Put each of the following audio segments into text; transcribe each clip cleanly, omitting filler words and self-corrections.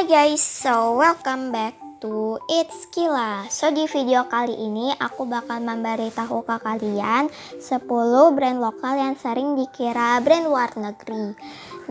guys, so welcome back to It's Kila. So di video kali ini aku bakal memberitahu ke kalian 10 brand lokal yang sering dikira brand luar negeri.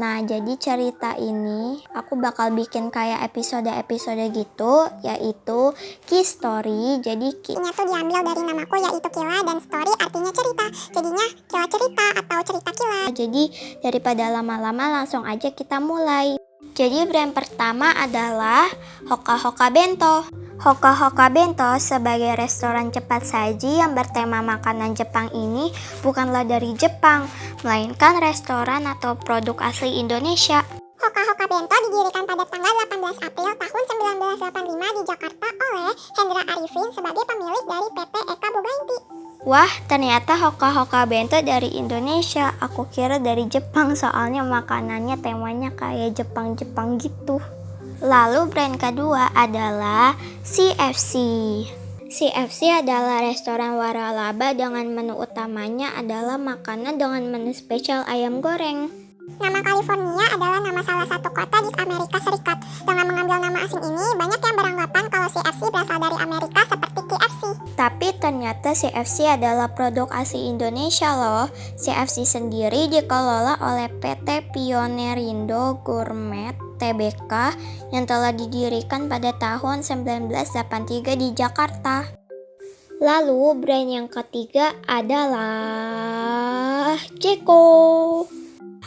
Nah, jadi cerita ini aku bakal bikin kayak episode-episode gitu, yaitu key story. Jadi key-nya tuh diambil dari namaku yaitu Kila, dan story artinya cerita. Jadinya Kila cerita atau cerita Kila. Jadi daripada lama-lama langsung aja kita mulai. Jadi brand pertama adalah Hoka Hoka Bento. Hoka Hoka Bento sebagai restoran cepat saji yang bertema makanan Jepang ini bukanlah dari Jepang, melainkan restoran atau produk asli Indonesia. Hoka Hoka Bento didirikan pada tanggal 18 April tahun 1985 di Jakarta oleh Hendra Arifin sebagai pemilik dari PT Eka Boga Inti. Wah, ternyata Hoka Hoka Bento dari Indonesia. Aku kira dari Jepang, soalnya makanannya temanya kayak Jepang-Jepang gitu. Lalu brand kedua adalah CFC. CFC adalah restoran waralaba dengan menu utamanya adalah makanan dengan menu spesial ayam goreng. Nama California adalah nama salah satu kota di Amerika Serikat. Dengan mengambil nama asing ini, banyak yang beranggapan kalau CFC berasal dari Amerika seperti KFC. Tapi ternyata CFC adalah produk asli Indonesia loh. CFC sendiri dikelola oleh PT Pionerindo Gourmet Tbk yang telah didirikan pada tahun 1983 di Jakarta. Lalu brand yang ketiga adalah Jeko.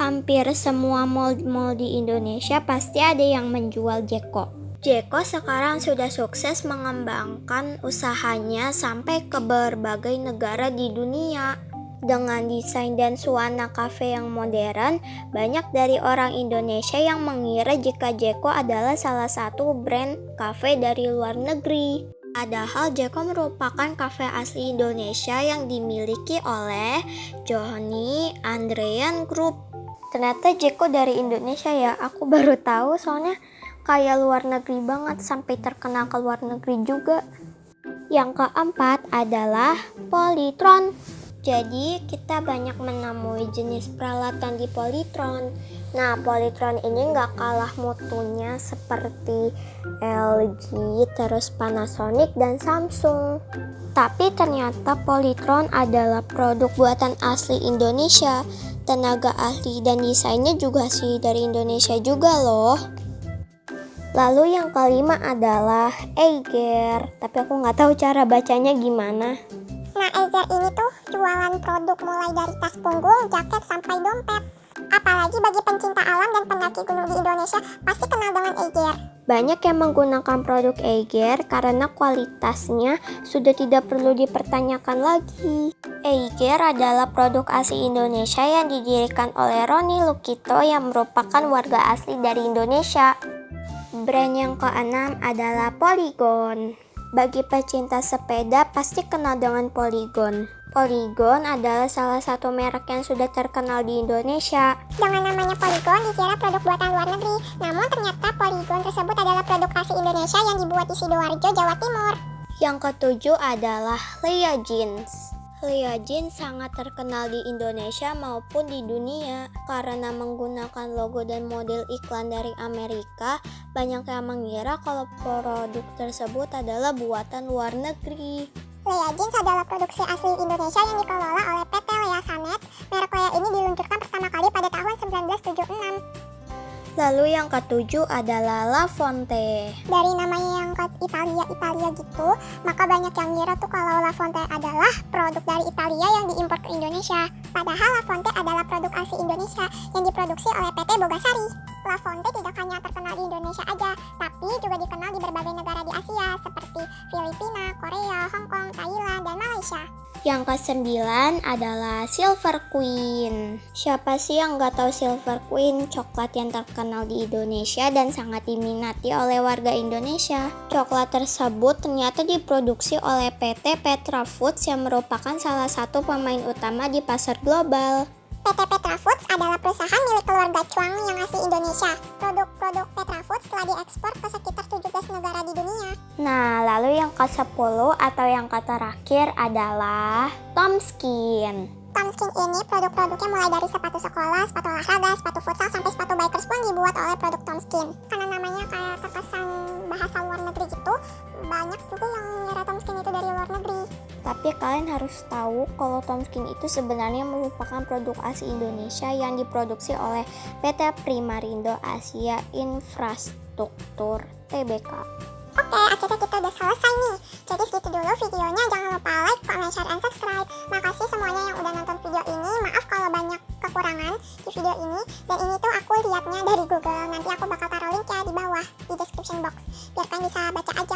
Hampir semua mall-mall di Indonesia pasti ada yang menjual Jeko. Jeko sekarang sudah sukses mengembangkan usahanya sampai ke berbagai negara di dunia. Dengan desain dan suasana kafe yang modern, banyak dari orang Indonesia yang mengira jika Jeko adalah salah satu brand kafe dari luar negeri. Padahal Jeko merupakan kafe asli Indonesia yang dimiliki oleh Johnny Andrean Group. Ternyata Jeko dari Indonesia ya, aku baru tahu soalnya kayak luar negeri banget, sampai terkenal ke luar negeri juga. Yang keempat adalah Polytron. Jadi kita banyak menemui jenis peralatan di Polytron. Nah, Polytron ini nggak kalah mutunya seperti LG, terus Panasonic dan Samsung. Tapi ternyata Polytron adalah produk buatan asli Indonesia. Tenaga ahli dan desainnya juga sih dari Indonesia juga loh. Lalu yang kelima adalah Eiger, tapi aku nggak tahu cara bacanya gimana. Nah, Eiger ini tuh jualan produk mulai dari tas punggung, jaket, sampai dompet. Apalagi bagi pencinta alam dan pendaki gunung di Indonesia pasti kenal dengan Eiger. Banyak yang menggunakan produk Eiger karena kualitasnya sudah tidak perlu dipertanyakan lagi. Eiger adalah produk asli Indonesia yang didirikan oleh Roni Lukito yang merupakan warga asli dari Indonesia. Brand yang keenam adalah Polygon. Bagi pecinta sepeda pasti kenal dengan Polygon. Polygon adalah salah satu merek yang sudah terkenal di Indonesia. Dengan namanya Polygon dikira produk buatan luar negeri, namun ternyata Polygon tersebut adalah produk asli Indonesia yang dibuat di Sidoarjo, Jawa Timur. Yang ketujuh adalah Lea Jeans. Lea Jeans sangat terkenal di Indonesia maupun di dunia karena menggunakan logo dan model iklan dari Amerika. Banyak yang mengira kalau produk tersebut adalah buatan luar negeri. Lea Jeans adalah produksi asli Indonesia yang dikelola oleh PT Lea Sanet. Merek Lea ini diluncurkan pertama kali pada tahun 1976. Lalu yang ketujuh adalah La Fonte. Dari namanya yang ke Italia gitu, maka banyak yang ngira tuh kalau La Fonte adalah produk dari Italia yang diimpor ke Indonesia. Padahal La Fonte adalah produk asli Indonesia yang diproduksi oleh PT Bogasari. La Fonte tidak hanya terkenal di Indonesia aja, tapi juga dikenal di berbagai negara di Asia seperti Filipina, Korea, Hong Kong, Thailand, dan Malaysia. Yang kesembilan adalah Silver Queen. Siapa sih yang nggak tahu Silver Queen? Coklat yang terkenal di Indonesia dan sangat diminati oleh warga Indonesia. Coklat tersebut ternyata diproduksi oleh PT Petra Foods yang merupakan salah satu pemain utama di pasar global. PT Petra Foods adalah perusahaan milik keluarga Chuang yang asli Indonesia. Produk-produk Petra Foods telah diekspor ke sekitar 17 negara di dunia. Nah, lalu yang ke-10 atau yang terakhir adalah Tomskin. Tomskin ini produk-produknya mulai dari sepatu sekolah, sepatu olahraga, sepatu futsal, sampai sepatu bikers pun dibuat oleh produk Tomskin. Karena namanya kayak terkesan bahasa luar negeri gitu, banyak juga yang ngira Tomskin itu dari luar negeri. Tapi kalian harus tahu kalau Tomskin itu sebenarnya merupakan produk asli Indonesia yang diproduksi oleh PT Primarindo Asia Infrastruktur Tbk. Oke, akhirnya kita udah selesai nih. Jadi segitu dulu videonya, jangan lupa like, comment, share, and subscribe. Makasih semuanya yang udah nonton video ini. Maaf kalau banyak kekurangan di video ini. Dan ini tuh aku lihatnya dari Google. Nanti aku bakal taruh linknya di bawah di description box, biar kalian bisa baca aja.